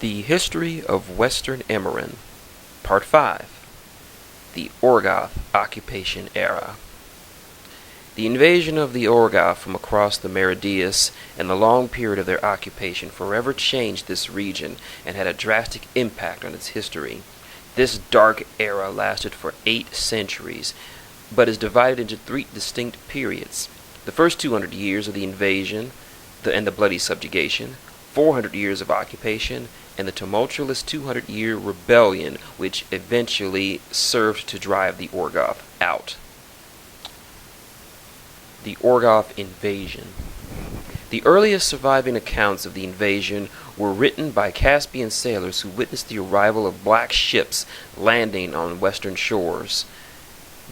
The History of Western Immoren, Part 5. The Orgoth Occupation Era. The invasion of the Orgoth from across the Meridius and the long period of their occupation forever changed this region and had a drastic impact on its history. This dark era lasted for 8 centuries, but is divided into 3 distinct periods. The first 200 years of the invasion and the bloody subjugation, 400 years of occupation, and the tumultuous 200-year rebellion which eventually served to drive the Orgoth out. The Orgoth Invasion. The earliest surviving accounts of the invasion were written by Caspian sailors who witnessed the arrival of black ships landing on western shores.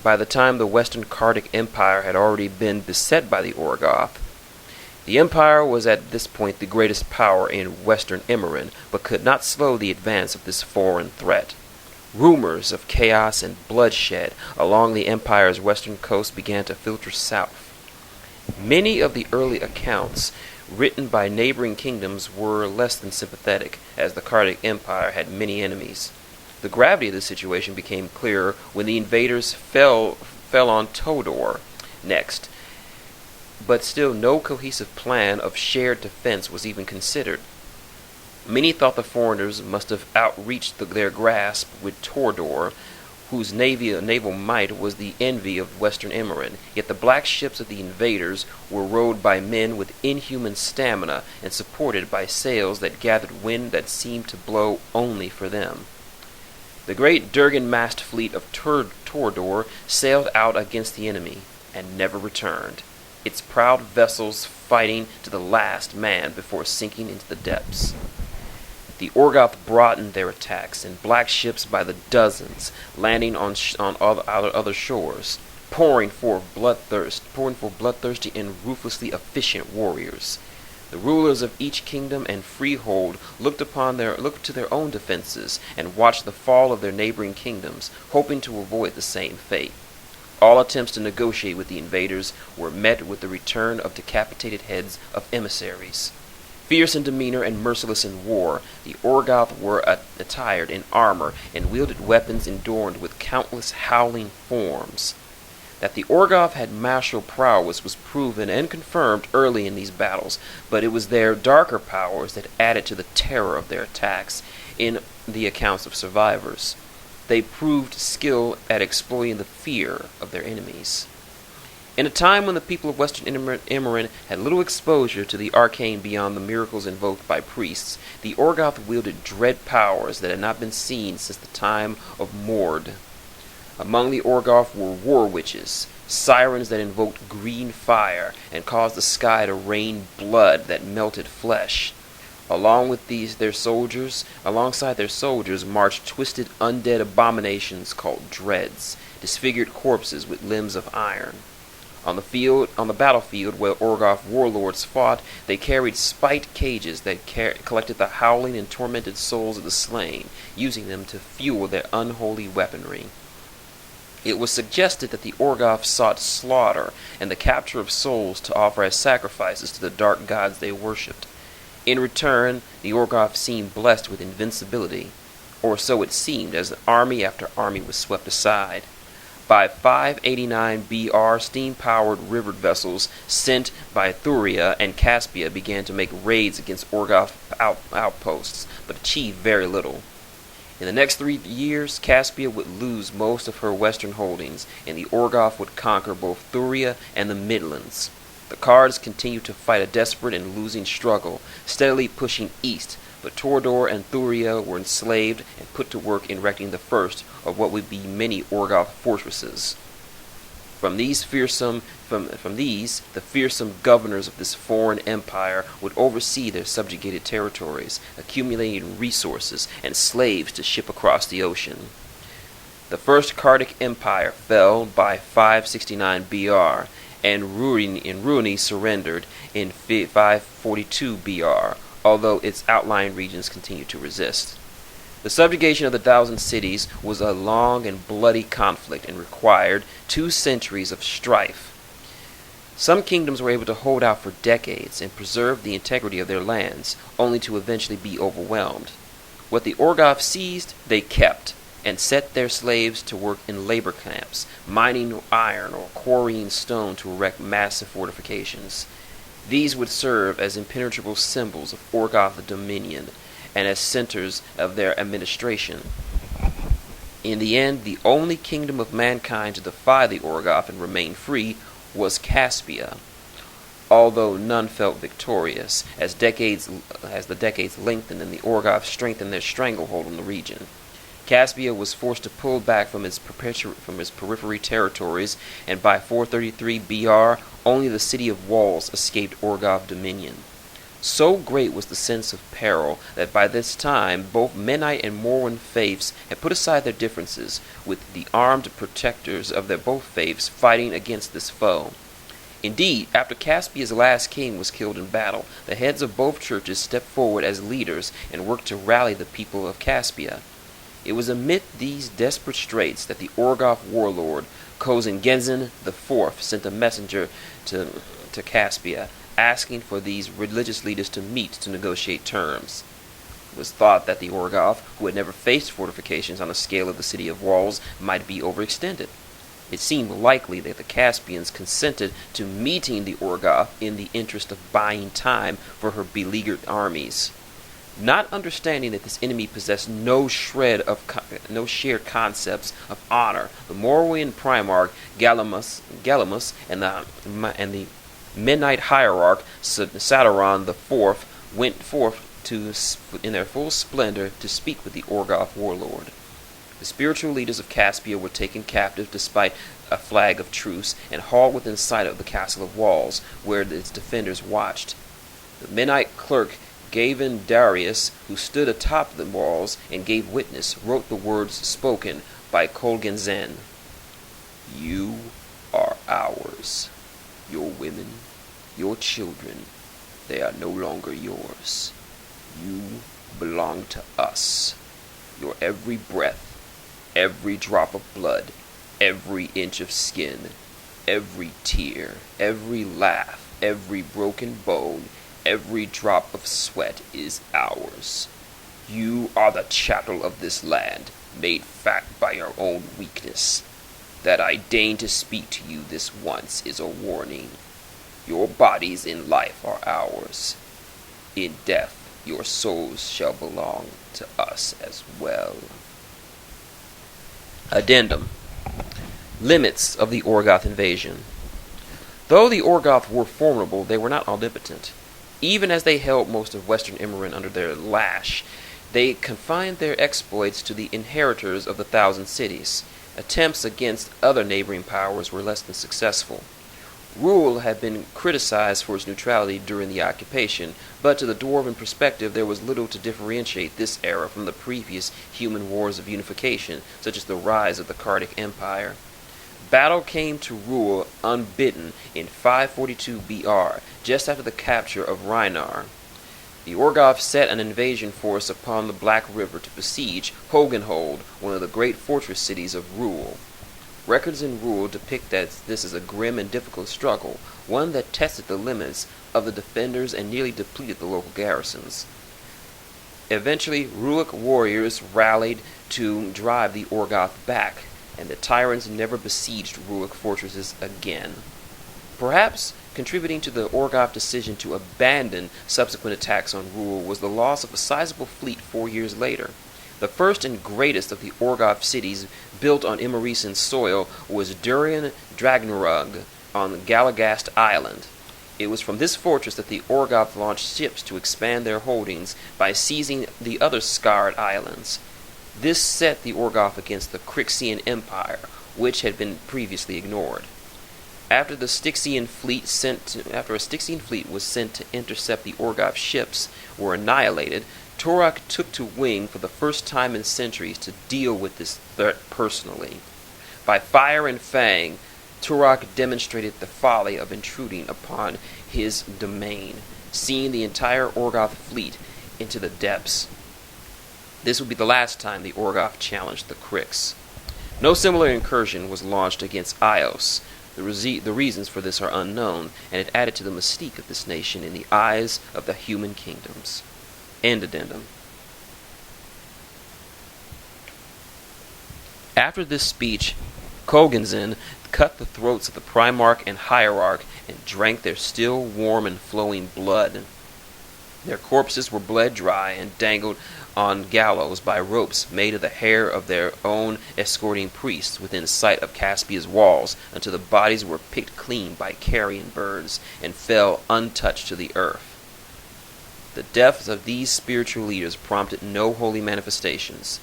By the time the Western Cardic Empire had already been beset by the Orgoth, the empire was at this point the greatest power in Western Immoren, but could not slow the advance of this foreign threat. Rumors of chaos and bloodshed along the empire's western coast began to filter south. Many of the early accounts written by neighboring kingdoms were less than sympathetic, as the Cardic Empire had many enemies. The gravity of the situation became clearer when the invaders fell on Todor next, but still no cohesive plan of shared defense was even considered. Many thought the foreigners must have outreached their grasp with Tordor, whose naval might was the envy of Western Immoren, yet the black ships of the invaders were rowed by men with inhuman stamina and supported by sails that gathered wind that seemed to blow only for them. The great Durgan-mast fleet of Tordor sailed out against the enemy and never returned, its proud vessels fighting to the last man before sinking into the depths. The Orgoth broadened their attacks, and black ships by the dozens, landing on other shores, pouring for bloodthirsty and ruthlessly efficient warriors. The rulers of each kingdom and freehold looked to their own defenses and watched the fall of their neighboring kingdoms, hoping to avoid the same fate. All attempts to negotiate with the invaders were met with the return of decapitated heads of emissaries. Fierce in demeanor and merciless in war, the Orgoth were attired in armor and wielded weapons adorned with countless howling forms. That the Orgoth had martial prowess was proven and confirmed early in these battles, but it was their darker powers that added to the terror of their attacks in the accounts of survivors. They proved skill at exploiting the fear of their enemies. In a time when the people of Western Immoren had little exposure to the arcane beyond the miracles invoked by priests, the Orgoth wielded dread powers that had not been seen since the time of Mord. Among the Orgoth were war witches, sirens that invoked green fire and caused the sky to rain blood that melted flesh. Alongside their soldiers marched twisted undead abominations called dreads, disfigured corpses with limbs of iron. On the battlefield where Orgoth warlords fought, they carried spiked cages that collected the howling and tormented souls of the slain, using them to fuel their unholy weaponry. It was suggested that the Orgoth sought slaughter and the capture of souls to offer as sacrifices to the dark gods they worshipped. In return, the Orgoth seemed blessed with invincibility, or so it seemed, as army after army was swept aside. By 589 BR, steam-powered river vessels sent by Thuria and Caspia began to make raids against Orgoth outposts, but achieved very little. In the next 3 years, Caspia would lose most of her western holdings, and the Orgoth would conquer both Thuria and the Midlands. The Cards continued to fight a desperate and losing struggle, steadily pushing east, but Tordor and Thuria were enslaved and put to work in erecting the first of what would be many Orgoth fortresses. From these, the fearsome governors of this foreign empire would oversee their subjugated territories, accumulating resources and slaves to ship across the ocean. The first Cardic Empire fell by 569 BR, and Ruini surrendered in 542 BR, although its outlying regions continued to resist. The subjugation of the Thousand Cities was a long and bloody conflict and required 2 centuries of strife. Some kingdoms were able to hold out for decades and preserve the integrity of their lands, only to eventually be overwhelmed. What the Orgoth seized, they kept, and set their slaves to work in labor camps, mining iron or quarrying stone to erect massive fortifications. These would serve as impenetrable symbols of Orgoth dominion and as centers of their administration. In the end, the only kingdom of mankind to defy the Orgoth and remain free was Caspia, although none felt victorious, as the decades lengthened and the Orgoth strengthened their stranglehold on the region. Caspia was forced to pull back from its periphery territories, and by 433 BR, only the city of Walls escaped Orgoth dominion. So great was the sense of peril that by this time both Mennite and Immoren faiths had put aside their differences, with the armed protectors of their both faiths fighting against this foe. Indeed, after Caspia's last king was killed in battle, the heads of both churches stepped forward as leaders and worked to rally the people of Caspia. It was amid these desperate straits that the Orgoth warlord Cosmological IV sent a messenger to Caspia, asking for these religious leaders to meet to negotiate terms. It was thought that the Orgoth, who had never faced fortifications on the scale of the city of Walls, might be overextended. It seemed likely that the Caspians consented to meeting the Orgoth in the interest of buying time for her beleaguered armies. Not understanding that this enemy possessed no shared concepts of honor, the Moravian Primarch Gallimimus and the Mennonite hierarch Sadaron IV went forth in their full splendor to speak with the Orgoth warlord. The spiritual leaders of Caspia were taken captive despite a flag of truce and hauled within sight of the castle of Walls, where its defenders watched. The Mennonite clerk Gavin Darius, who stood atop the walls and gave witness, wrote the words spoken by Colganzen. "You are ours. Your women, your children, they are no longer yours. You belong to us. Your every breath, every drop of blood, every inch of skin, every tear, every laugh, every broken bone, every drop of sweat is ours. You are the chattel of this land, made fat by your own weakness. That I deign to speak to you this once is a warning. Your bodies in life are ours. In death, your souls shall belong to us as well." Addendum. Limits of the Orgoth invasion. Though the Orgoth were formidable, they were not omnipotent. Even as they held most of western Immoren under their lash, they confined their exploits to the inheritors of the Thousand Cities. Attempts against other neighboring powers were less than successful. Rule had been criticized for its neutrality during the occupation, but to the Dwarven perspective there was little to differentiate this era from the previous human wars of unification, such as the rise of the Cardic Empire. Battle came to Rule unbidden in 542 BR, just after the capture of Rhinar. The Orgoth set an invasion force upon the Black River to besiege Hogenhold, one of the great fortress cities of Rule. Records in Rule depict that this is a grim and difficult struggle, one that tested the limits of the defenders and nearly depleted the local garrisons. Eventually, Ruic warriors rallied to drive the Orgoth back, and the tyrants never besieged Ruic fortresses again. Perhaps contributing to the Orgoth decision to abandon subsequent attacks on Rule was the loss of a sizable fleet 4 years later. The first and greatest of the Orgoth cities built on Immoren soil was Durian Dragnarug on Galagast Island. It was from this fortress that the Orgoth launched ships to expand their holdings by seizing the other scarred islands. This set the Orgoth against the Crixian Empire, which had been previously ignored. After a Styxian fleet was sent to intercept the Orgoth ships were annihilated, Turok took to wing for the first time in centuries to deal with this threat personally. By fire and fang, Turok demonstrated the folly of intruding upon his domain, seeing the entire Orgoth fleet into the depths. This would be the last time the Orgoth challenged the Crix. No similar incursion was launched against Ios. The reasons for this are unknown, and it added to the mystique of this nation in the eyes of the human kingdoms. End addendum. After this speech, Kogenzin cut the throats of the Primarch and Hierarch and drank their still warm and flowing blood. Their corpses were bled dry and dangled on gallows by ropes made of the hair of their own escorting priests within sight of Caspia's walls until the bodies were picked clean by carrion birds and fell untouched to the earth. The deaths of these spiritual leaders prompted no holy manifestations,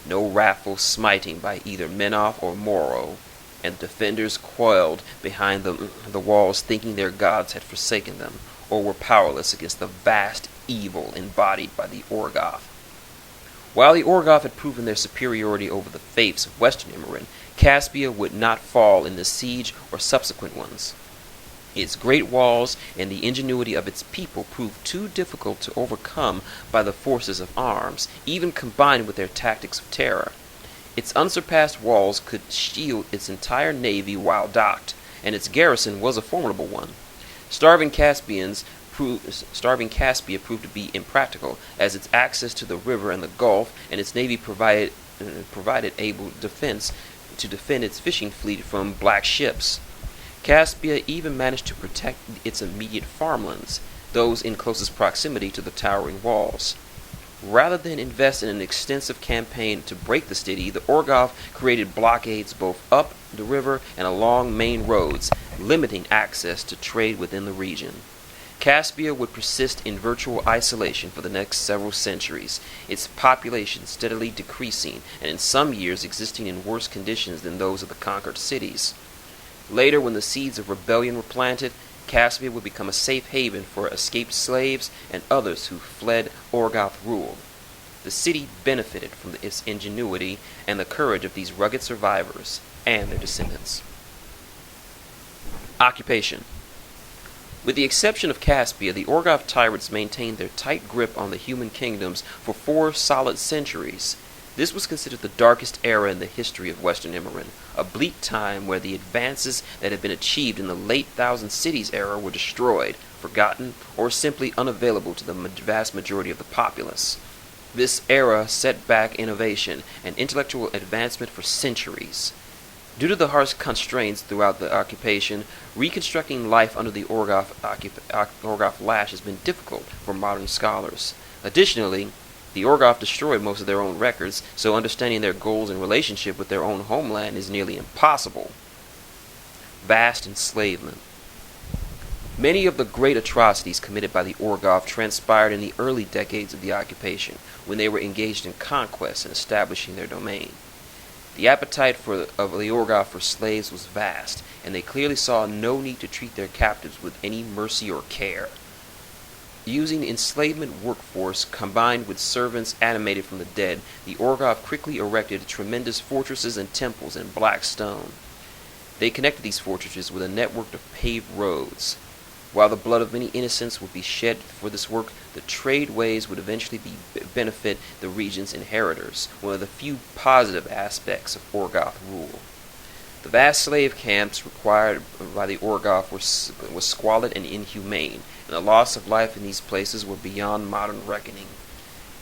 no wrathful smiting by either Menoth or Moro, and the defenders coiled behind the walls thinking their gods had forsaken them, or were powerless against the vast evil embodied by the Orgoth. While the Orgoth had proven their superiority over the faiths of Western Immoren, Caspia would not fall in the siege or subsequent ones. Its great walls and the ingenuity of its people proved too difficult to overcome by the forces of arms, even combined with their tactics of terror. Its unsurpassed walls could shield its entire navy while docked, and its garrison was a formidable one. Starving Caspia proved to be impractical, as its access to the river and the Gulf and its navy provided able defense to defend its fishing fleet from black ships. Caspia even managed to protect its immediate farmlands, those in closest proximity to the towering walls. Rather than invest in an extensive campaign to break the city, the Orgoth created blockades both up the river and along main roads, limiting access to trade within the region. Caspia would persist in virtual isolation for the next several centuries, its population steadily decreasing and in some years existing in worse conditions than those of the conquered cities. Later, when the seeds of rebellion were planted, Caspia would become a safe haven for escaped slaves and others who fled Orgoth rule. The city benefited from its ingenuity and the courage of these rugged survivors and their descendants. Occupation. With the exception of Caspia, the Orgoth tyrants maintained their tight grip on the human kingdoms for 4 solid centuries. This was considered the darkest era in the history of Western Immoren, a bleak time where the advances that had been achieved in the late Thousand Cities era were destroyed, forgotten, or simply unavailable to the vast majority of the populace. This era set back innovation and intellectual advancement for centuries. Due to the harsh constraints throughout the occupation, reconstructing life under the Orgoth lash has been difficult for modern scholars. Additionally, the Orgoth destroyed most of their own records, so understanding their goals and relationship with their own homeland is nearly impossible. Vast enslavement. Many of the great atrocities committed by the Orgoth transpired in the early decades of the occupation, when they were engaged in conquest and establishing their domain. The appetite of the Orgoth for slaves was vast, and they clearly saw no need to treat their captives with any mercy or care. Using the enslavement workforce combined with servants animated from the dead, the Orgoth quickly erected tremendous fortresses and temples in black stone. They connected these fortresses with a network of paved roads. While the blood of many innocents would be shed for this work, the tradeways would eventually benefit the region's inheritors, one of the few positive aspects of Orgoth rule. The vast slave camps required by the Orgoth was squalid and inhumane, and the loss of life in these places were beyond modern reckoning.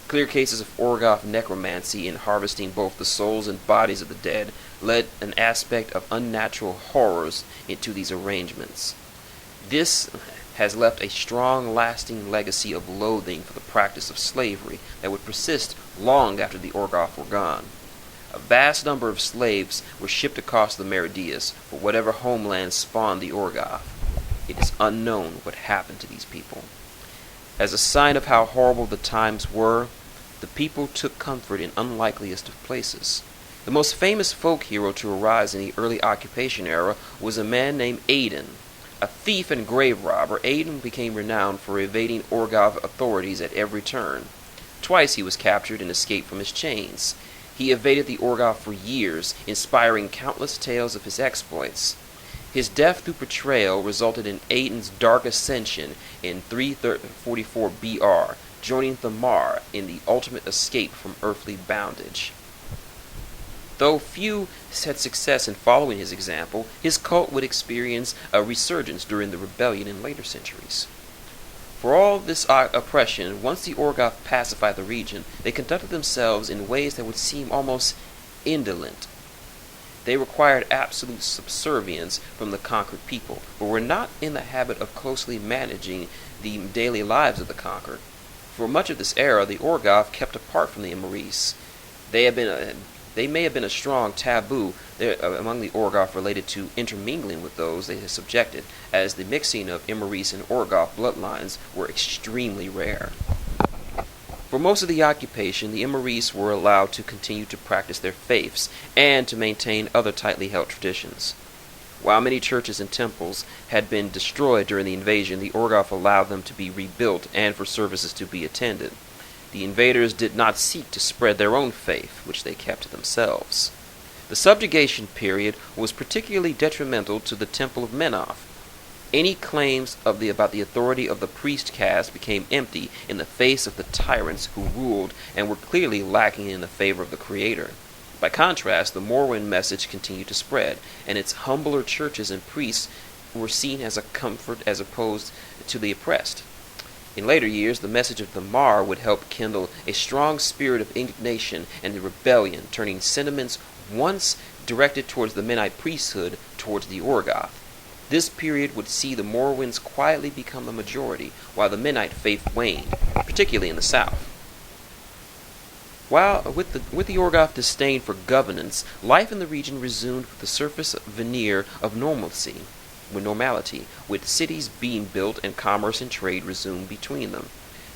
Clear cases of Orgoth necromancy in harvesting both the souls and bodies of the dead led an aspect of unnatural horrors into these arrangements. This has left a strong, lasting legacy of loathing for the practice of slavery that would persist long after the Orgoth were gone. A vast number of slaves were shipped across the Meridias for whatever homeland spawned the Orgoth. It is unknown what happened to these people. As a sign of how horrible the times were, the people took comfort in unlikeliest of places. The most famous folk hero to arise in the early occupation era was a man named Aiden. A thief and grave robber, Aiden became renowned for evading Orgoth authorities at every turn. Twice he was captured and escaped from his chains. He evaded the Orgoth for years, inspiring countless tales of his exploits. His death through betrayal resulted in Aiden's dark ascension in 344 BR, joining Thamar in the ultimate escape from earthly bondage. Though few had success in following his example, his cult would experience a resurgence during the rebellion in later centuries. For all this oppression, once the Orgoth pacified the region, they conducted themselves in ways that would seem almost indolent. They required absolute subservience from the conquered people, but were not in the habit of closely managing the daily lives of the conquered. For much of this era, the Orgoth kept apart from the Immoren. They may have been a strong taboo among the Orgoth related to intermingling with those they had subjected, as the mixing of Immoren and Orgoth bloodlines were extremely rare. For most of the occupation, the Immoren were allowed to continue to practice their faiths and to maintain other tightly held traditions. While many churches and temples had been destroyed during the invasion, the Orgoth allowed them to be rebuilt and for services to be attended. The invaders did not seek to spread their own faith, which they kept to themselves. The subjugation period was particularly detrimental to the Temple of Menoth. Any claims about the authority of the priest caste became empty in the face of the tyrants who ruled and were clearly lacking in the favor of the Creator. By contrast, the Morrowind message continued to spread, and its humbler churches and priests were seen as a comfort as opposed to the oppressed. In later years, the message of the Mar would help kindle a strong spirit of indignation and rebellion, turning sentiments once directed towards the Menite priesthood towards the Orgoth. This period would see the Morrowinds quietly become the majority, while the Menite faith waned, particularly in the south. While with the Orgoth disdain for governance, life in the region resumed with the surface veneer of normality, with cities being built and commerce and trade resumed between them.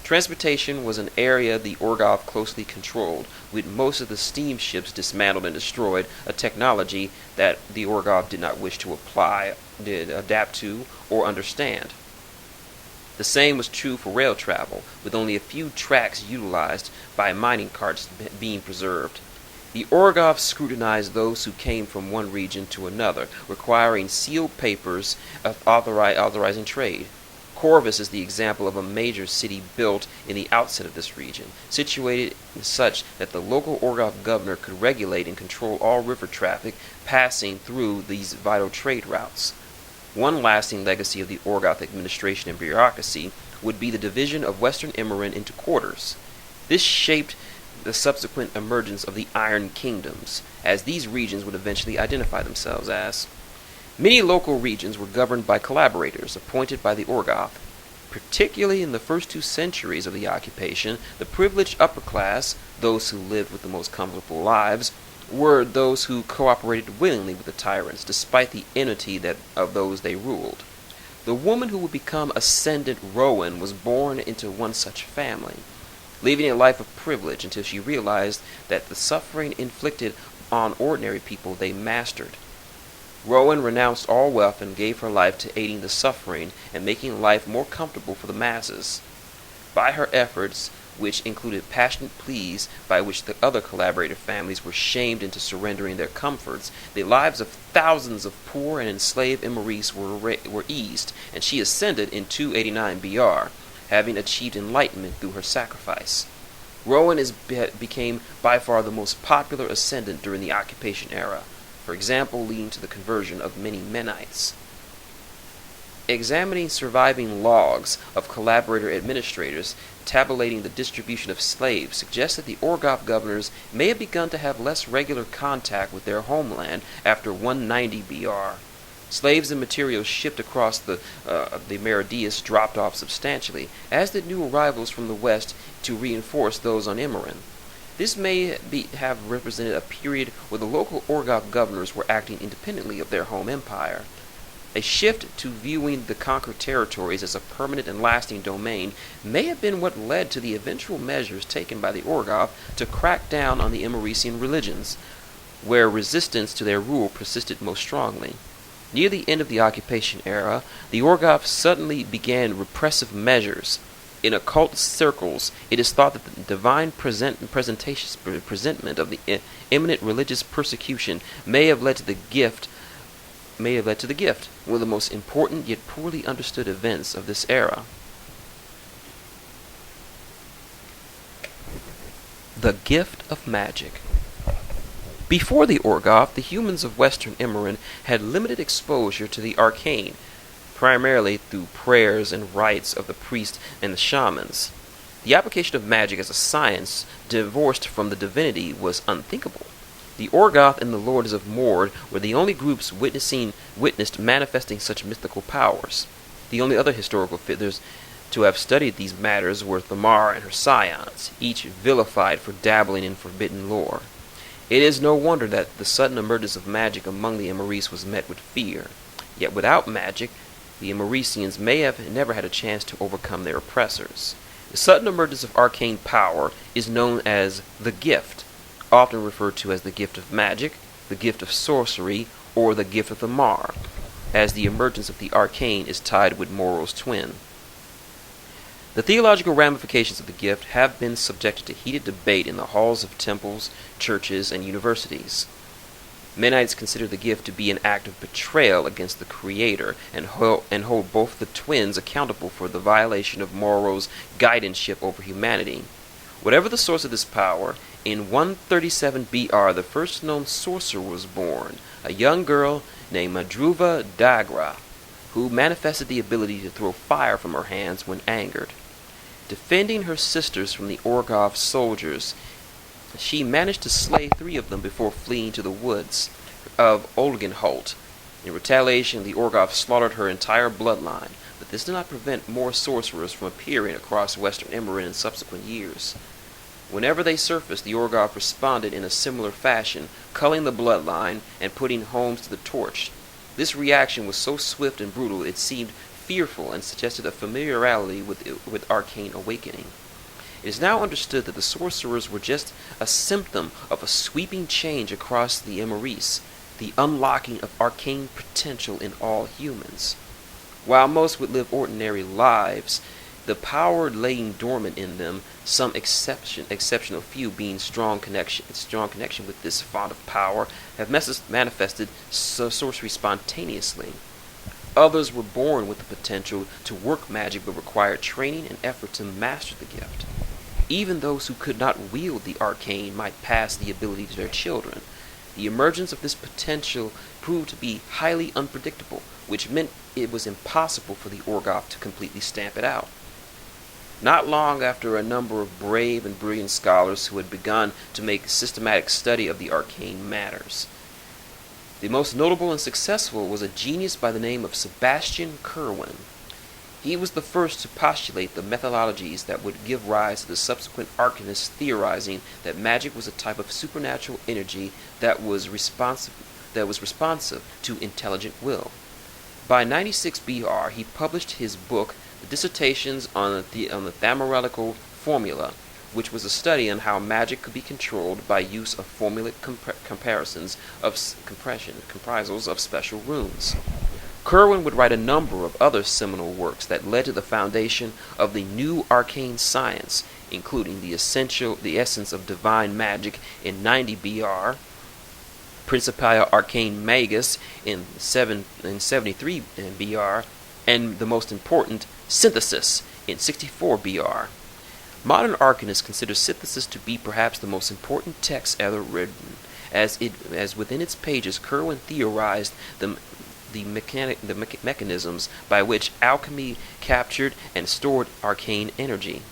Transportation was an area the Orgoth closely controlled, with most of the steamships dismantled and destroyed, a technology that the Orgoth did not wish to adapt to, or understand. The same was true for rail travel, with only a few tracks utilized by mining carts being preserved. The Orgoth scrutinized those who came from one region to another, requiring sealed papers authorizing trade. Corvus is the example of a major city built in the outset of this region, situated such that the local Orgoth governor could regulate and control all river traffic passing through these vital trade routes. One lasting legacy of the Orgoth administration and bureaucracy would be the division of western Immoren into quarters. This shaped the subsequent emergence of the Iron Kingdoms, as these regions would eventually identify themselves as. Many local regions were governed by collaborators appointed by the Orgoth. Particularly in the first 2 centuries of the occupation, the privileged upper class, those who lived with the most comfortable lives, were those who cooperated willingly with the tyrants, despite the enmity of those they ruled. The woman who would become Ascendant Rowan was born into one such family, living a life of privilege until she realized that the suffering inflicted on ordinary people they mastered. Rowan renounced all wealth and gave her life to aiding the suffering and making life more comfortable for the masses. By her efforts, which included passionate pleas by which the other collaborator families were shamed into surrendering their comforts, the lives of thousands of poor and enslaved Immoren were eased, and she ascended in 289 BR, having achieved enlightenment through her sacrifice. Rowan became by far the most popular ascendant during the occupation era, for example, leading to the conversion of many Menites. Examining surviving logs of collaborator administrators tabulating the distribution of slaves suggests that the Orgoth governors may have begun to have less regular contact with their homeland after 190 BR. Slaves and materials shipped across the Meridius dropped off substantially, as did new arrivals from the west to reinforce those on Immoren. This may have represented a period where the local Orgoth governors were acting independently of their home empire. A shift to viewing the conquered territories as a permanent and lasting domain may have been what led to the eventual measures taken by the Orgoth to crack down on the Immoresian religions, where resistance to their rule persisted most strongly. Near the end of the occupation era, the Orgoth suddenly began repressive measures. In occult circles, it is thought that the divine presentment of the imminent religious persecution may have led to the gift, one of the most important yet poorly understood events of this era. The gift of magic. Before the Orgoth, the humans of Western Immoren had limited exposure to the arcane, primarily through prayers and rites of the priests and the shamans. The application of magic as a science divorced from the divinity was unthinkable. The Orgoth and the Lords of Mord were the only groups witnessed manifesting such mythical powers. The only other historical figures to have studied these matters were Thamar and her scions, each vilified for dabbling in forbidden lore. It is no wonder that the sudden emergence of magic among the Emmerys was met with fear. Yet without magic, the Emmericians may have never had a chance to overcome their oppressors. The sudden emergence of arcane power is known as the gift, often referred to as the gift of magic, the gift of sorcery, or the gift of Thamar, as the emergence of the arcane is tied with Morrow's twin. The theological ramifications of the gift have been subjected to heated debate in the halls of temples, churches, and universities. Mennonites consider the gift to be an act of betrayal against the Creator and hold both the twins accountable for the violation of Morrow's guardianship over humanity. Whatever the source of this power, in 137 BR the first known sorcerer was born, a young girl named Madruva Dagra, who manifested the ability to throw fire from her hands when angered. Defending her sisters from the Orgoth soldiers, she managed to slay 3 of them before fleeing to the woods of Olgenholt. In retaliation, the Orgoth slaughtered her entire bloodline, but this did not prevent more sorcerers from appearing across western Immoren in subsequent years. Whenever they surfaced, the Orgoth responded in a similar fashion, culling the bloodline and putting homes to the torch. This reaction was so swift and brutal it seemed fearful and suggested a familiarity with arcane awakening. It is now understood that the sorcerers were just a symptom of a sweeping change across the Emmerys, the unlocking of arcane potential in all humans. While most would live ordinary lives, the power laying dormant in them, some exceptional few being strong connection with this font of power, have manifested sorcery spontaneously. Others were born with the potential to work magic but required training and effort to master the gift. Even those who could not wield the arcane might pass the ability to their children. The emergence of this potential proved to be highly unpredictable, which meant it was impossible for the Orgoth to completely stamp it out. Not long after, a number of brave and brilliant scholars who had begun to make systematic study of the arcane matters. The most notable and successful was a genius by the name of Sebastian Curwen. He was the first to postulate the methodologies that would give rise to the subsequent arcanists theorizing that magic was a type of supernatural energy that was responsive to intelligent will. By 96 BR, he published his book, The Dissertations on the Thamarical Formula, which was a study on how magic could be controlled by use of formulaic comprisals of special runes. Curwen would write a number of other seminal works that led to the foundation of the new arcane science, including the essence of divine magic in 90 BR, Principia Arcane Magus in 73 BR, and the most important, Synthesis, in 64 BR. Modern arcanists consider Synthesis to be perhaps the most important text ever written, as within its pages Curwen theorized the mechanisms by which alchemy captured and stored arcane energy.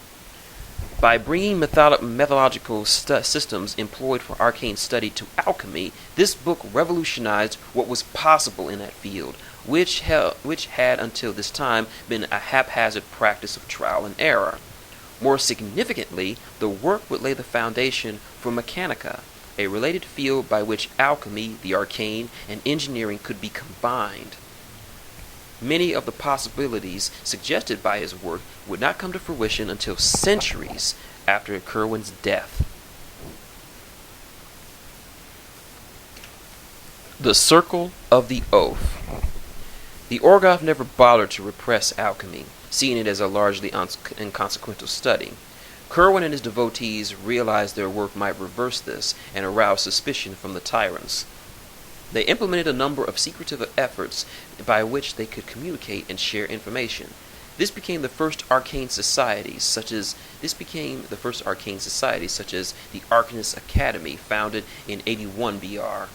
By bringing methodological systems employed for arcane study to alchemy, this book revolutionized what was possible in that field, which had until this time been a haphazard practice of trial and error. More significantly, the work would lay the foundation for Mechanica, a related field by which alchemy, the arcane, and engineering could be combined. Many of the possibilities suggested by his work would not come to fruition until centuries after Curwen's death. The Circle of the Oath. The Orgoth never bothered to repress alchemy, seeing it as a largely inconsequential study. Curwen and his devotees realized their work might reverse this and arouse suspicion from the tyrants. They implemented a number of secretive efforts by which they could communicate and share information. This became the first arcane societies, such as the Arcanist Academy, founded in 81 BR.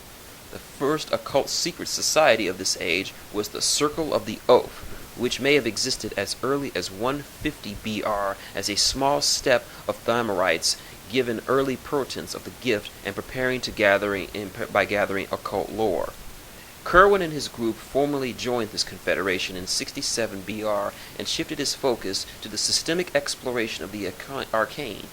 The first occult secret society of this age was the Circle of the Oath, which may have existed as early as 150 BR as a small step of Thamarites given early portents of the gift and preparing by gathering occult lore. Curwen and his group formally joined this confederation in 67 BR and shifted his focus to the systemic exploration of the arcane.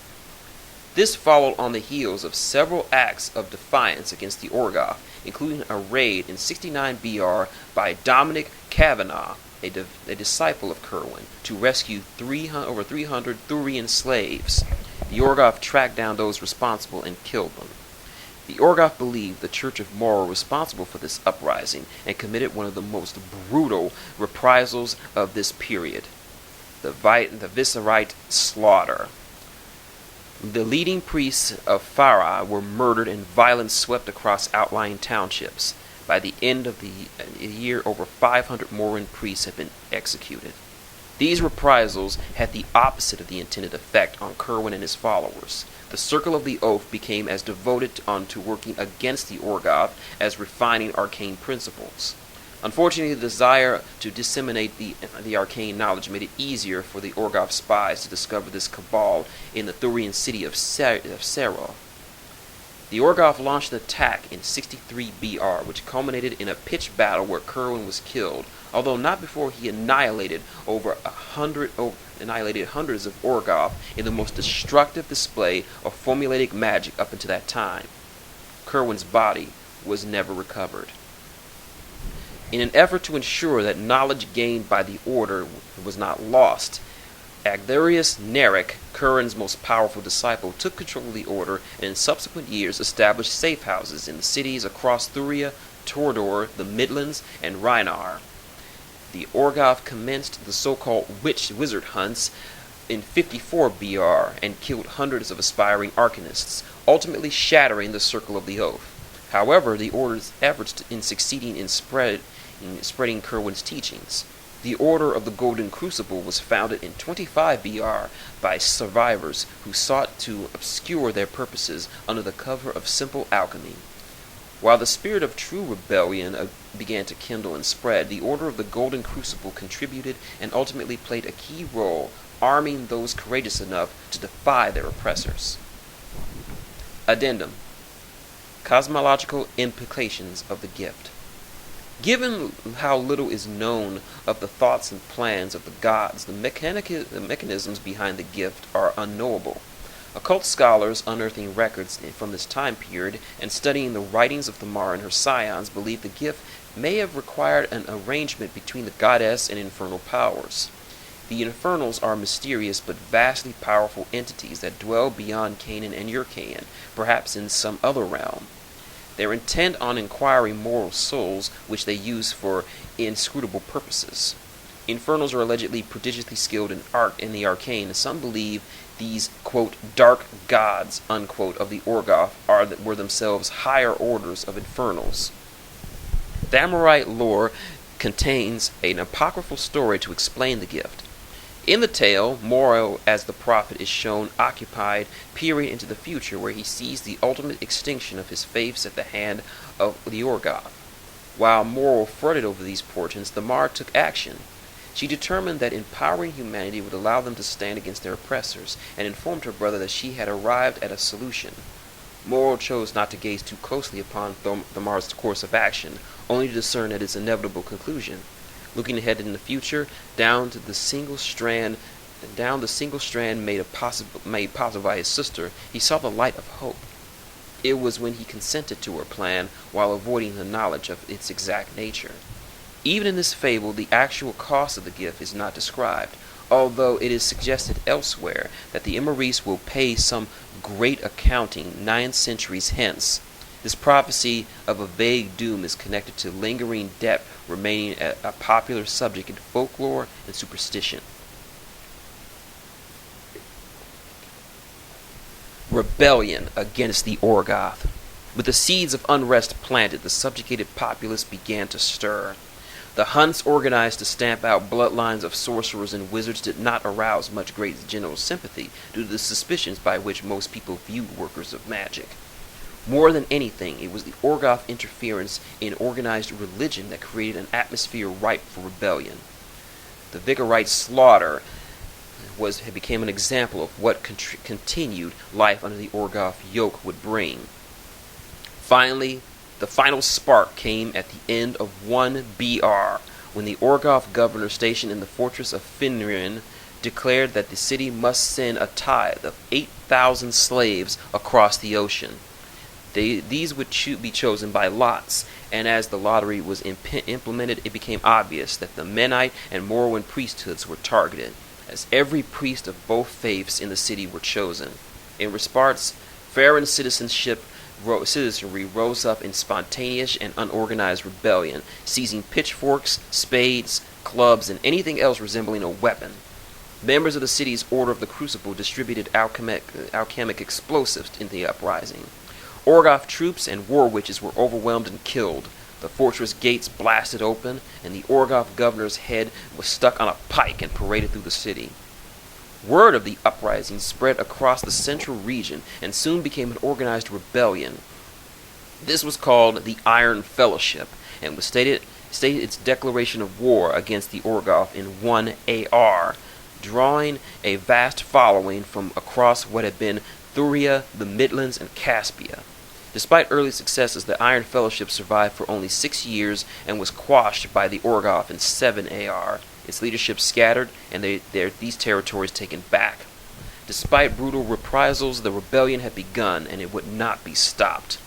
This followed on the heels of several acts of defiance against the Orgoth, including a raid in 69 BR by Dominic Kavanagh, a disciple of Curwen, to rescue over 300 Thurian slaves. The Orgoth tracked down those responsible and killed them. The Orgoth believed the Church of Mor responsible for this uprising and committed one of the most brutal reprisals of this period, the Viserite slaughter. The leading priests of Farah were murdered and violence swept across outlying townships. By the end of the year, over 500 Morin priests had been executed. These reprisals had the opposite of the intended effect on Curwen and his followers. The Circle of the Oath became as devoted to working against the Orgoth as refining arcane principles. Unfortunately, the desire to disseminate the arcane knowledge made it easier for the Orgoth spies to discover this cabal in the Thurian city of Serah. The Orgoth launched an attack in 63 BR, which culminated in a pitched battle where Curwen was killed, although not before he annihilated hundreds of Orgoth in the most destructive display of formulaic magic up until that time. Curwen's body was never recovered. In an effort to ensure that knowledge gained by the Order was not lost, Agdarius Nerek, Curwen's most powerful disciple, took control of the Order and in subsequent years established safe houses in the cities across Thuria, Tordor, the Midlands, and Rhinar. The Orgoth commenced the so-called wizard hunts in 54 BR and killed hundreds of aspiring arcanists, ultimately shattering the Circle of the Oath. However, the Order's efforts in succeeding in spreading Curwen's teachings. The Order of the Golden Crucible was founded in 25 BR by survivors who sought to obscure their purposes under the cover of simple alchemy. While the spirit of true rebellion began to kindle and spread, the Order of the Golden Crucible contributed and ultimately played a key role, arming those courageous enough to defy their oppressors. Addendum: Cosmological implications of the gift. Given how little is known of the thoughts and plans of the gods, the mechanisms behind the gift are unknowable. Occult scholars unearthing records from this time period and studying the writings of Thamar and her scions believe the gift may have required an arrangement between the goddess and infernal powers. The infernals are mysterious but vastly powerful entities that dwell beyond Canaan and Urcaean, perhaps in some other realm. They're intent on acquiring mortal souls, which they use for inscrutable purposes. Infernals are allegedly prodigiously skilled in the arcane, and some believe these, quote, dark gods, unquote, of the Orgoth were themselves higher orders of infernals. Thamorite lore contains an apocryphal story to explain the gift. In the tale, Moro, as the prophet, is shown occupied peering into the future, where he sees the ultimate extinction of his faiths at the hand of the Orgoth. While Moro fretted over these portents, Thamar took action. She determined that empowering humanity would allow them to stand against their oppressors, and informed her brother that she had arrived at a solution. Moro chose not to gaze too closely upon Thamar's course of action, only to discern at its inevitable conclusion. Looking ahead in the future, down the single strand made possible by his sister, he saw the light of hope. It was when he consented to her plan, while avoiding the knowledge of its exact nature. Even in this fable, the actual cost of the gift is not described, although it is suggested elsewhere that the Immoren will pay some great accounting 9 centuries hence. This prophecy of a vague doom is connected to lingering debt remaining a popular subject in folklore and superstition. Rebellion against the Orgoth. With the seeds of unrest planted, the subjugated populace began to stir. The hunts organized to stamp out bloodlines of sorcerers and wizards did not arouse much great general sympathy due to the suspicions by which most people viewed workers of magic. More than anything, it was the Orgoth interference in organized religion that created an atmosphere ripe for rebellion. The Vigorite slaughter became an example of what continued life under the Orgoth yoke would bring. Finally, the final spark came at the end of 1 BR, when the Orgoth governor stationed in the fortress of Immoren declared that the city must send a tithe of 8,000 slaves across the ocean. These would be chosen by lots, and as the lottery was implemented, it became obvious that the Menite and Morrowind priesthoods were targeted, as every priest of both faiths in the city were chosen. In response, Farron citizenry rose up in spontaneous and unorganized rebellion, seizing pitchforks, spades, clubs, and anything else resembling a weapon. Members of the city's Order of the Crucible distributed alchemic explosives in the uprising. Orgoth troops and war witches were overwhelmed and killed. The fortress gates blasted open, and the Orgoth governor's head was stuck on a pike and paraded through the city. Word of the uprising spread across the central region and soon became an organized rebellion. This was called the Iron Fellowship, and was stated its declaration of war against the Orgoth in 1 AR, drawing a vast following from across what had been Thuria, the Midlands, and Caspia. Despite early successes, the Iron Fellowship survived for only 6 years and was quashed by the Orgoth in 7 AR, its leadership scattered, and these territories taken back. Despite brutal reprisals, the rebellion had begun, and it would not be stopped.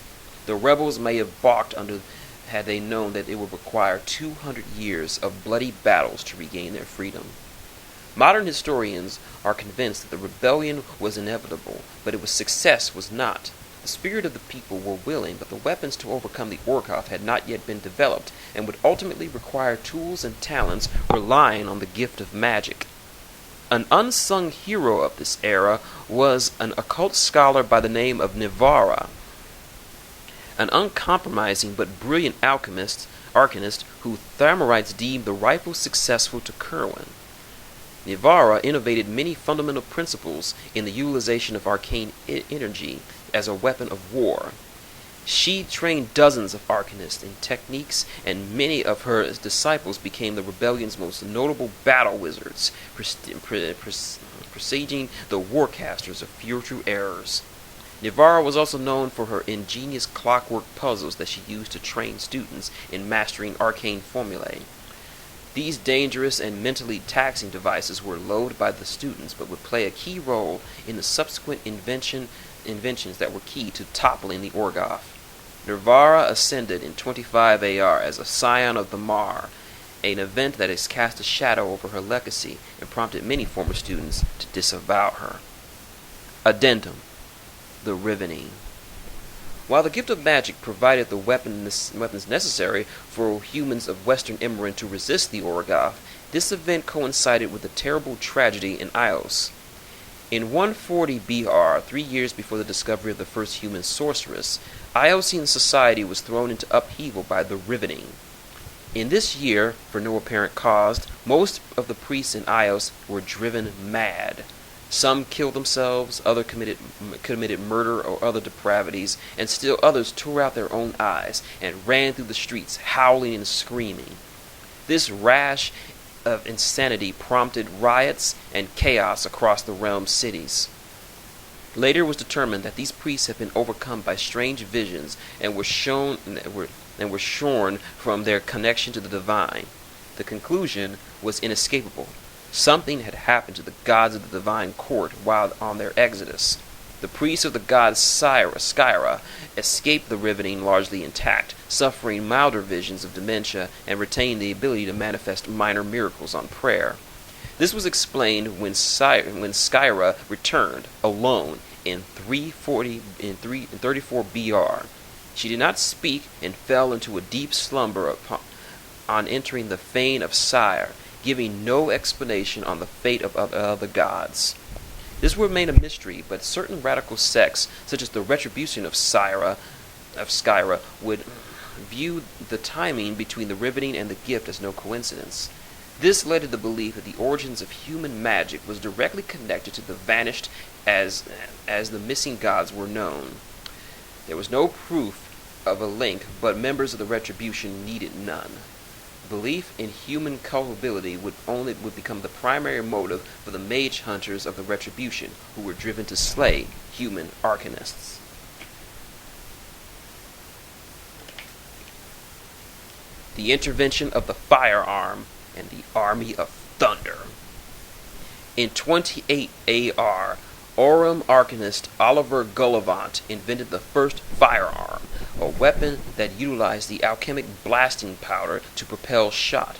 The rebels may have balked had they known that it would require 200 years of bloody battles to regain their freedom. Modern historians are convinced that the rebellion was inevitable, but its success was not. The spirit of the people were willing, but the weapons to overcome the Orgoth had not yet been developed, and would ultimately require tools and talents relying on the gift of magic. An unsung hero of this era was an occult scholar by the name of Nivara, an uncompromising but brilliant arcanist who Thamarites deemed the rifle successful to Kerwin. Nivara innovated many fundamental principles in the utilization of arcane energy as a weapon of war. She trained dozens of arcanists in techniques, and many of her disciples became the rebellion's most notable battle wizards, presaging the warcasters of future eras. Nivara was also known for her ingenious clockwork puzzles that she used to train students in mastering arcane formulae. These dangerous and mentally taxing devices were loathed by the students, but would play a key role in the subsequent inventions that were key to toppling the Orgoth. Nivara ascended in 25 AR as a scion of the Mar, an event that has cast a shadow over her legacy and prompted many former students to disavow her. Addendum: the Rivening. While the gift of magic provided the weapons necessary for humans of Western Immoren to resist the Orgoth, this event coincided with a terrible tragedy in Ios. In 140 BR, 3 years before the discovery of the first human sorceress, Iosian society was thrown into upheaval by the Rivening. In this year, for no apparent cause, most of the priests in Ios were driven mad. Some killed themselves, others committed murder or other depravities, and still others tore out their own eyes and ran through the streets, howling and screaming. This rash of insanity prompted riots and chaos across the realm's cities. Later it was determined that these priests had been overcome by strange visions and were shorn from their connection to the divine. The conclusion was inescapable. Something had happened to the gods of the divine court while on their exodus. The priests of the god Skyra escaped the Rivening largely intact, suffering milder visions of dementia and retaining the ability to manifest minor miracles on prayer. This was explained when Skyra returned, alone, in 34 BR. She did not speak and fell into a deep slumber on entering the fane of Syre, giving no explanation on the fate of other gods. This would remain a mystery, but certain radical sects, such as the Retribution of Skyra, would view the timing between the Riveting and the gift as no coincidence. This led to the belief that the origins of human magic was directly connected to the vanished as the missing gods were known. There was no proof of a link, but members of the Retribution needed none. Belief in human culpability would become the primary motive for the mage hunters of the Retribution, who were driven to slay human arcanists. The intervention of the firearm and the Army of Thunder. In 28 AR, Aurum arcanist Oliver Gullivant invented the first firearm, a weapon that utilized the alchemic blasting powder to propel shot.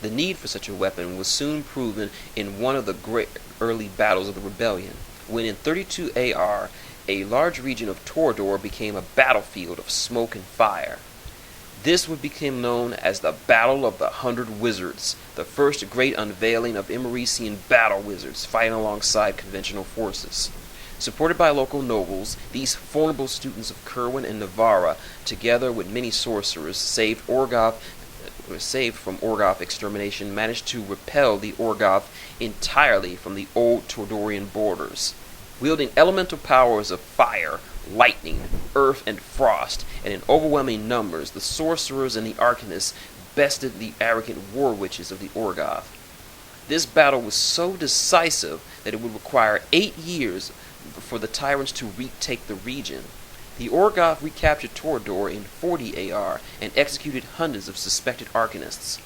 The need for such a weapon was soon proven in one of the great early battles of the rebellion, when in 32 AR, a large region of Torador became a battlefield of smoke and fire. This would become known as the Battle of the 100 Wizards, the first great unveiling of Immeresian battle wizards fighting alongside conventional forces. Supported by local nobles, these formidable students of Kerwin and Navarra, together with many sorcerers, saved from Orgoth extermination, managed to repel the Orgoth entirely from the old Tordorian borders. Wielding elemental powers of fire, lightning, earth, and frost, and in overwhelming numbers, the sorcerers and the arcanists bested the arrogant war witches of the Orgoth. This battle was so decisive that it would require 8 years for the tyrants to retake the region. The Orgoth recaptured Torador in 40 AR and executed hundreds of suspected arcanists.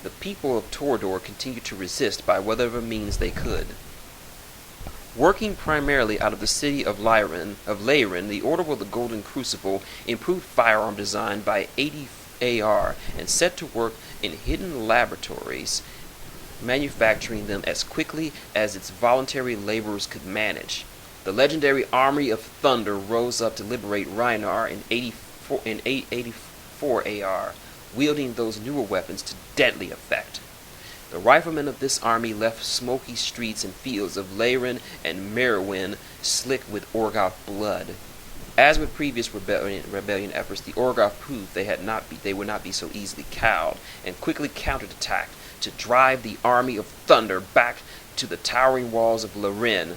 The people of Torador continued to resist by whatever means they could. Working primarily out of the city of Lyran, the Order of the Golden Crucible improved firearm design by 80 AR and set to work in hidden laboratories, manufacturing them as quickly as its voluntary laborers could manage. The legendary Army of Thunder rose up to liberate Rhinar in 884 AR, wielding those newer weapons to deadly effect. The riflemen of this army left smoky streets and fields of Lyran and Merwin slick with Orgoth blood. As with previous rebellion efforts, the Orgoth proved they would not be so easily cowed, and quickly counterattacked to drive the Army of Thunder back to the towering walls of Lyran.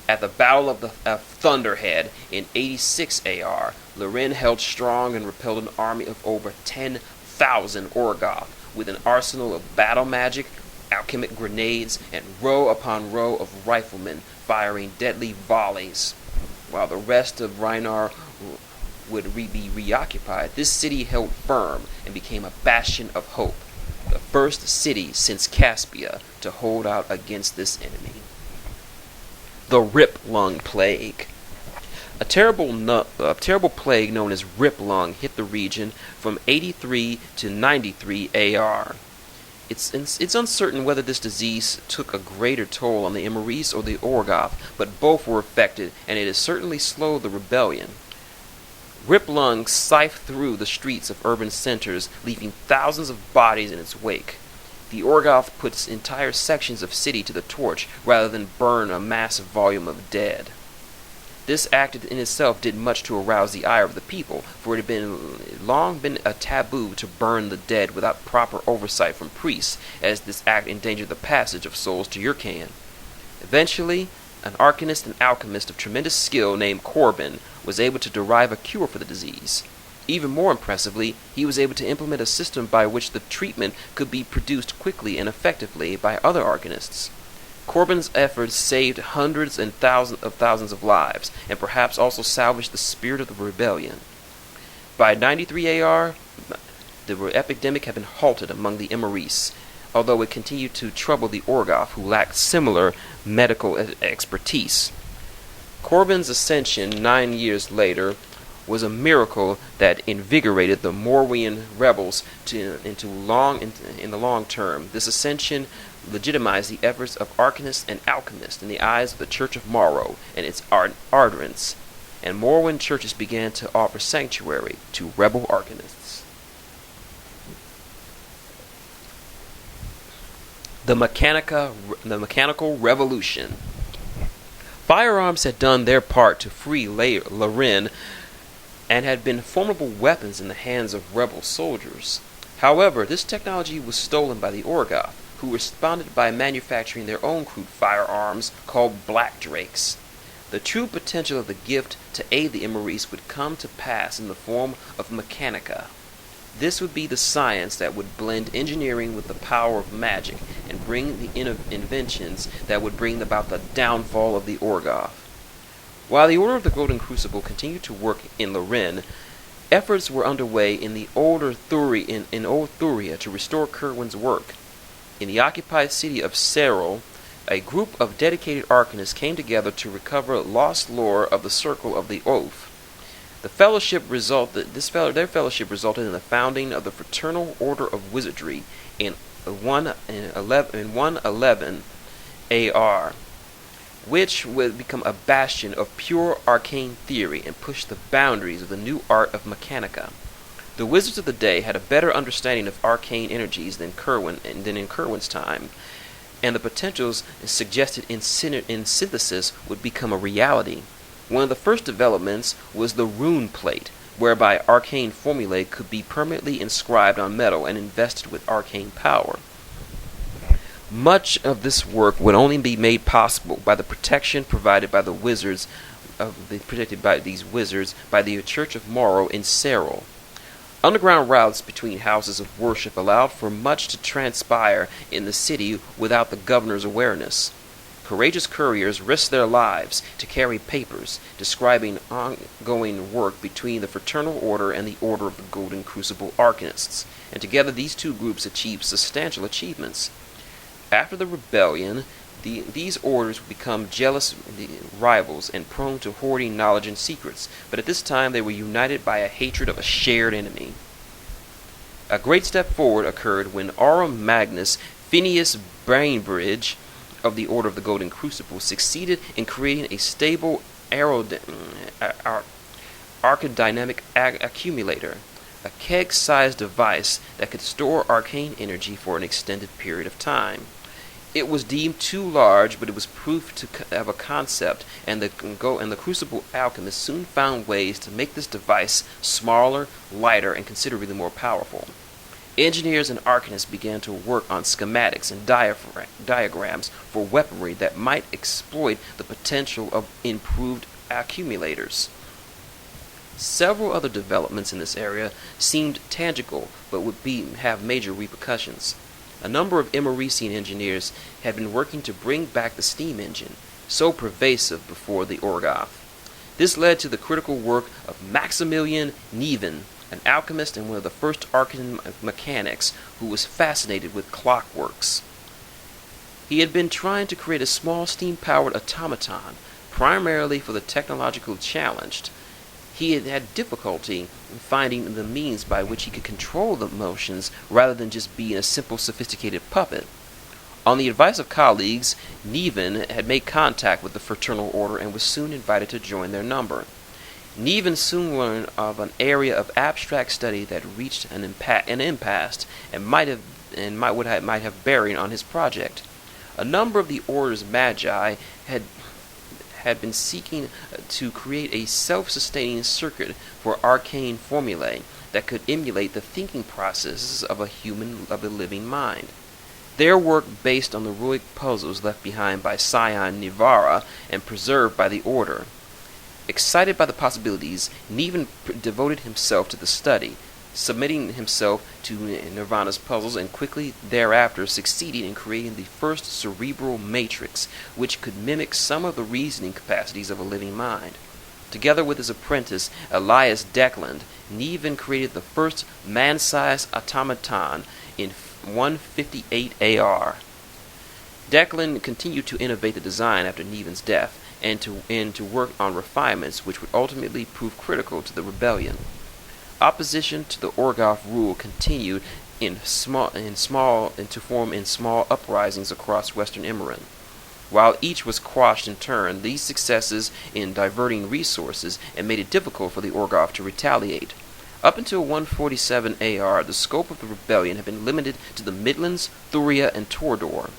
At the Battle of Thunderhead in 86 AR, Lyran held strong and repelled an army of over 10,000 Orgoth, with an arsenal of battle magic, alchemic grenades, and row upon row of riflemen firing deadly volleys. While the rest of Rhinar would be reoccupied, this city held firm and became a bastion of hope, the first city since Caspia to hold out against this enemy. The Rip Lung Plague. A terrible plague known as Rip Lung hit the region from 83 to 93 AR. It's uncertain whether this disease took a greater toll on the Immoren or the Orgoth, but both were affected, and it has certainly slowed the rebellion. Rip Lung scythed through the streets of urban centers, leaving thousands of bodies in its wake. The Orgoth puts entire sections of city to the torch rather than burn a massive volume of dead. This act in itself did much to arouse the ire of the people, for it had long been a taboo to burn the dead without proper oversight from priests, as this act endangered the passage of souls to Yurkan. Eventually, an arcanist and alchemist of tremendous skill named Corbin was able to derive a cure for the disease. Even more impressively, he was able to implement a system by which the treatment could be produced quickly and effectively by other arcanists. Corbin's efforts saved hundreds and thousands of lives, and perhaps also salvaged the spirit of the rebellion. By 93 AR, the epidemic had been halted among the Immoren, although it continued to trouble the Orgoth, who lacked similar medical expertise. Corbin's ascension 9 years later was a miracle that invigorated the Morwian rebels in the long term. This ascension legitimized the efforts of arcanists and alchemists in the eyes of the Church of Morrow and its adherents, and Morwen churches began to offer sanctuary to rebel arcanists. The Mechanical Revolution. Firearms had done their part to free Lyran and had been formidable weapons in the hands of rebel soldiers. However, this technology was stolen by the Orgoth, who responded by manufacturing their own crude firearms called Black Drakes. The true potential of the gift to aid the Immoren would come to pass in the form of Mechanica. This would be the science that would blend engineering with the power of magic and bring the inventions that would bring about the downfall of the Orgoth. While the Order of the Golden Crucible continued to work in Loren, efforts were underway in the older in Old Thuria to restore Kerwin's work. In the occupied city of Serral, a group of dedicated arcanists came together to recover lost lore of the Circle of the Oath. Their fellowship resulted in the founding of the Fraternal Order of Wizardry in 111 AR, which would become a bastion of pure arcane theory and push the boundaries of the new art of Mechanica. The wizards of the day had a better understanding of arcane energies than in Kerwin's time, and the potentials suggested in synthesis would become a reality. One of the first developments was the rune plate, whereby arcane formulae could be permanently inscribed on metal and invested with arcane power. Much of this work would only be made possible by the protection provided by the wizards, protected by these wizards by the Church of Morrow in Serral. Underground routes between houses of worship allowed for much to transpire in the city without the governor's awareness. Courageous couriers risked their lives to carry papers describing ongoing work between the Fraternal Order and the Order of the Golden Crucible Arcanists, and together these two groups achieved substantial achievements. After the rebellion, these orders would become jealous rivals and prone to hoarding knowledge and secrets, but at this time they were united by a hatred of a shared enemy. A great step forward occurred when Aurum Magnus Phineas Bainbridge of the Order of the Golden Crucible succeeded in creating a stable arcadynamic accumulator, a keg-sized device that could store arcane energy for an extended period of time. It was deemed too large, but it was proved to have a concept, and the Crucible alchemists soon found ways to make this device smaller, lighter, and considerably more powerful. Engineers and arcanists began to work on schematics and diagrams for weaponry that might exploit the potential of improved accumulators. Several other developments in this area seemed tangible, but would have major repercussions. A number of Immoren engineers had been working to bring back the steam engine, so pervasive before the Orgoth. This led to the critical work of Maximilian Neven, an alchemist and one of the first arcane mechanics who was fascinated with clockworks. He had been trying to create a small steam-powered automaton, primarily for the technological challenged. He had had difficulty in finding the means by which he could control the motions rather than just being a simple, sophisticated puppet. On the advice of colleagues, Neven had made contact with the Fraternal Order and was soon invited to join their number. Neven soon learned of an area of abstract study that reached an impasse and might have bearing on his project. A number of the Order's magi had been seeking to create a self-sustaining circuit for arcane formulae that could emulate the thinking processes of a living mind. Their work based on the Ruic puzzles left behind by Scion Nivara and preserved by the Order. Excited by the possibilities, Neven devoted himself to the study, submitting himself to Nirvana's puzzles, and quickly thereafter succeeding in creating the first cerebral matrix, which could mimic some of the reasoning capacities of a living mind. Together with his apprentice, Elias Dekland, Neven created the first man-sized automaton in 158 AR. Dekland continued to innovate the design after Neven's death, and to work on refinements which would ultimately prove critical to the rebellion. Opposition to the Orgoth rule continued to form in small uprisings across western Immoren. While each was quashed in turn, these successes in diverting resources and made it difficult for the Orgoth to retaliate. Up until 147 AR, the scope of the rebellion had been limited to the Midlands, Thuria, and Tordor.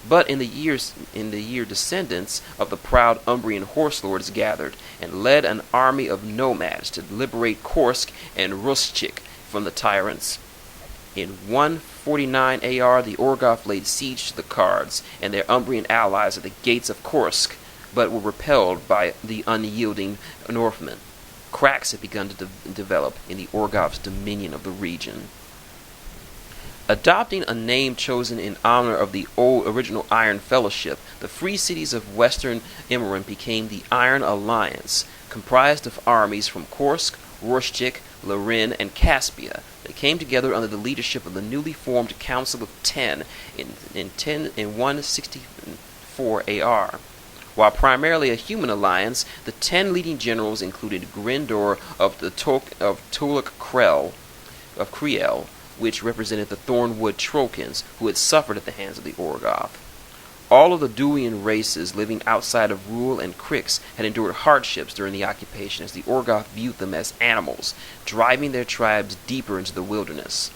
But in the year descendants of the proud Umbrian horse lords gathered and led an army of nomads to liberate Korsk and Ruschik from the tyrants. In 149 AR, the Orgoth laid siege to the Cards and their Umbrian allies at the gates of Korsk, but were repelled by the unyielding Northmen. Cracks had begun to develop in the Orgoth's dominion of the region. Adopting a name chosen in honor of the original Iron Fellowship, the free cities of western Immoren became the Iron Alliance, comprised of armies from Kursk, Rorschach, Lorin, and Caspia. They came together under the leadership of the newly formed Council of Ten in 164 AR. While primarily a human alliance, the 10 leading generals included Grindor of Tuluk Kriel, which represented the Thornwood Trokins, who had suffered at the hands of the Orgoth. All of the Duian races living outside of Rule and Krix had endured hardships during the occupation, as the Orgoth viewed them as animals, driving their tribes deeper into the wilderness.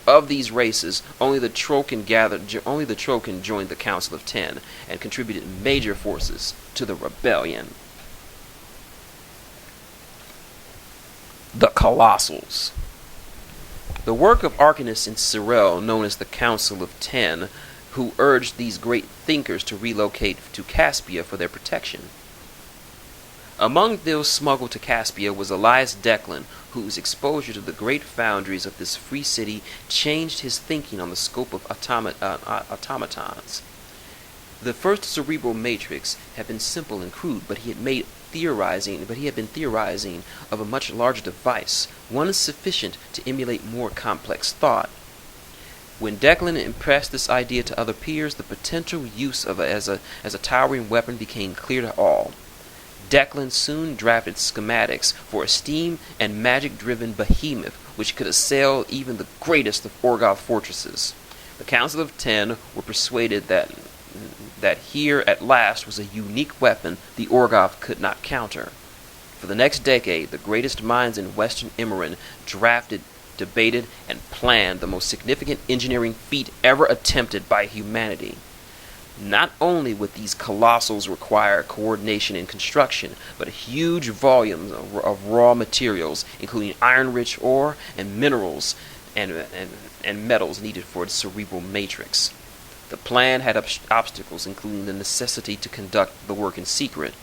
Of these races, only the Trokin joined the Council of Ten and contributed major forces to the rebellion. The Colossals. The work of Arcanus and Cyril, known as the Council of Ten, who urged these great thinkers to relocate to Caspia for their protection. Among those smuggled to Caspia was Elias Declan, whose exposure to the great foundries of this free city changed his thinking on the scope of automatons. The first cerebral matrix had been simple and crude, but he had been theorizing of a much larger device, one sufficient to emulate more complex thought. When Declan impressed this idea to other peers, the potential use of it as a towering weapon became clear to all. Declan soon drafted schematics for a steam and magic-driven behemoth which could assail even the greatest of Orgoth fortresses. The Council of Ten were persuaded that here at last was a unique weapon the Orgoth could not counter. For the next decade, the greatest minds in western Immoren drafted, debated, and planned the most significant engineering feat ever attempted by humanity. Not only would these colossals require coordination in construction, but huge volumes of raw materials, including iron-rich ore and minerals and metals needed for its cerebral matrix. The plan had obstacles, including the necessity to conduct the work in secret.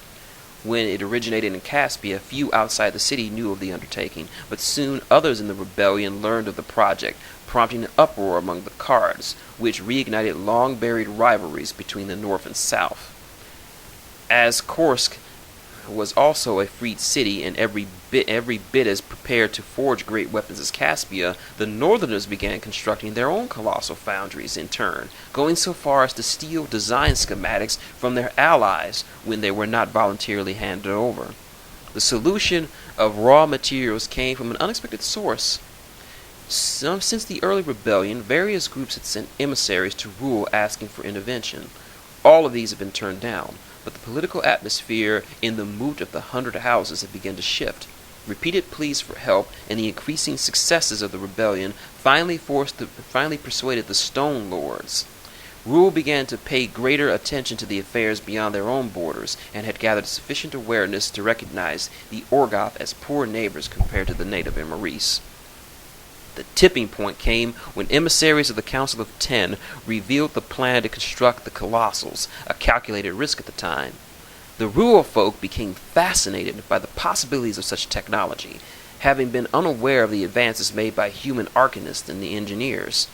When it originated in Caspia, few outside the city knew of the undertaking, but soon others in the rebellion learned of the project, prompting an uproar among the Cards, which reignited long-buried rivalries between the north and south. As Kursk was also a freed city and every bit as prepared to forge great weapons as Caspia, the Northerners began constructing their own colossal foundries in turn, going so far as to steal design schematics from their allies when they were not voluntarily handed over. The solution of raw materials came from an unexpected source. Since the early rebellion, various groups had sent emissaries to Rule asking for intervention. All of these had been turned down, but the political atmosphere in the moot of the 100 Houses had begun to shift. Repeated pleas for help and the increasing successes of the rebellion finally persuaded the Stone Lords. Rule began to pay greater attention to the affairs beyond their own borders, and had gathered sufficient awareness to recognize the Orgoth as poor neighbors compared to the native Immoris. The tipping point came when emissaries of the Council of Ten revealed the plan to construct the Colossals, a calculated risk at the time. The rural folk became fascinated by the possibilities of such technology, having been unaware of the advances made by human arcanists and the engineers.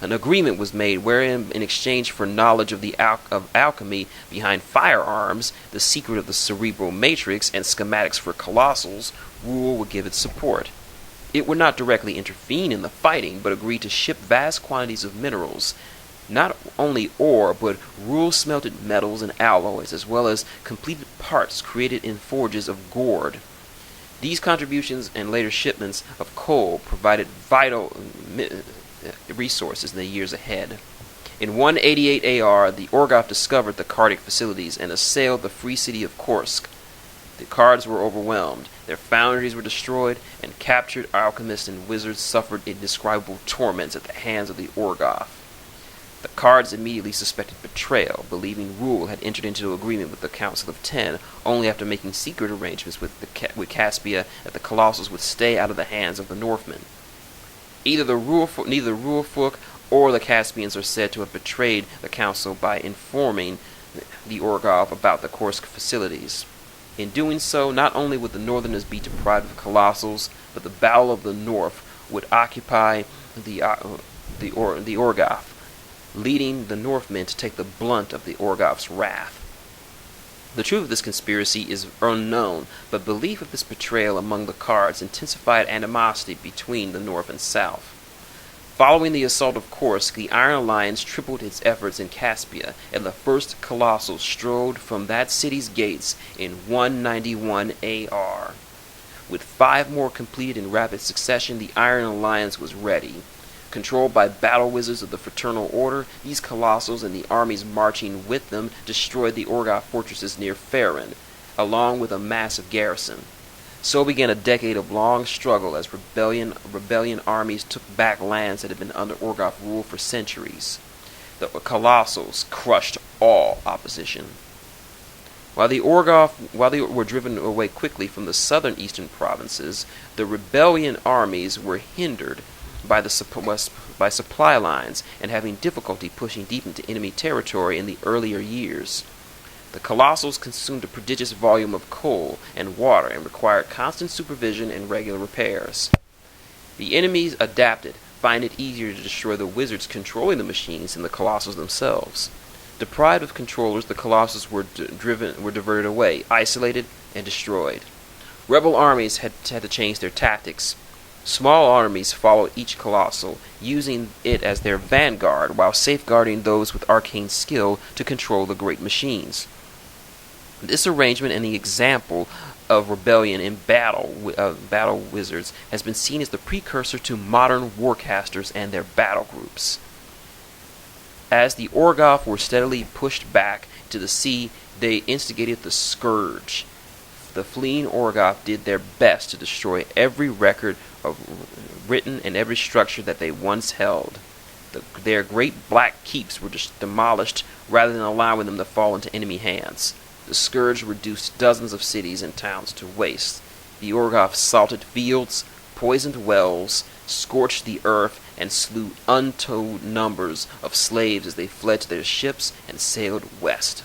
An agreement was made wherein, in exchange for knowledge of the alchemy behind firearms, the secret of the cerebral matrix, and schematics for Colossals, Rule would give its support. It would not directly intervene in the fighting, but agreed to ship vast quantities of minerals. Not only ore, but Rule smelted metals and alloys, as well as completed parts created in forges of gourd. These contributions and later shipments of coal provided vital resources in the years ahead. In 188 AR, the Orgoth discovered the Cardic facilities and assailed the free city of Kursk. The Cards were overwhelmed, their foundries were destroyed, and captured alchemists and wizards suffered indescribable torments at the hands of the Orgoth. The Cards immediately suspected betrayal, believing Rule had entered into agreement with the Council of Ten, only after making secret arrangements with Caspia that the Colossals would stay out of the hands of the Northmen. Neither the Rule folk or the Caspians are said to have betrayed the Council by informing the Orgoth about the Kursk facilities. In doing so, not only would the Northerners be deprived of colossals, but the Battle of the North would occupy the Orgoth, leading the Northmen to take the blunt of the Orgoth's wrath. The truth of this conspiracy is unknown, but belief of this betrayal among the cards intensified animosity between the North and South. Following the assault of Kursk, the Iron Alliance tripled its efforts in Caspia, and the first colossals strode from that city's gates in 191 AR. With 5 more completed in rapid succession, the Iron Alliance was ready. Controlled by battle wizards of the Fraternal Order, these colossals and the armies marching with them destroyed the Orgoth fortresses near Farron, along with a massive garrison. So began a decade of long struggle as rebellion armies took back lands that had been under Orgoth rule for centuries. The colossals crushed all opposition. While they were driven away quickly from the southern eastern provinces, the rebellion armies were hindered by supply lines and having difficulty pushing deep into enemy territory in the earlier years. The colossals consumed a prodigious volume of coal and water and required constant supervision and regular repairs. The enemies adapted, finding it easier to destroy the wizards controlling the machines than the colossals themselves. Deprived of controllers, the colossals were diverted away, isolated, and destroyed. Rebel armies had to change their tactics. Small armies followed each colossal, using it as their vanguard while safeguarding those with arcane skill to control the great machines. This arrangement and the example of rebellion in battle wizards has been seen as the precursor to modern warcasters and their battle groups. As the Orgoth were steadily pushed back to the sea, they instigated the Scourge. The fleeing Orgoth did their best to destroy every record of written and every structure that they once held. Their great black keeps were just demolished rather than allowing them to fall into enemy hands. The Scourge reduced dozens of cities and towns to waste. The Orgoth salted fields, poisoned wells, scorched the earth, and slew untold numbers of slaves as they fled to their ships and sailed west.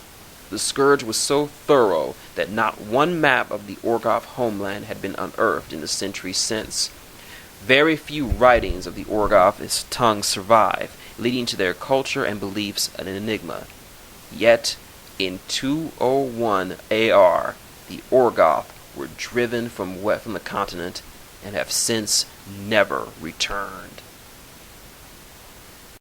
The Scourge was so thorough that not one map of the Orgoth homeland had been unearthed in the centuries since. Very few writings of the Orgoth's tongue survive, leading to their culture and beliefs an enigma. Yet, in 201 AR, the Orgoth were driven from the continent and have since never returned.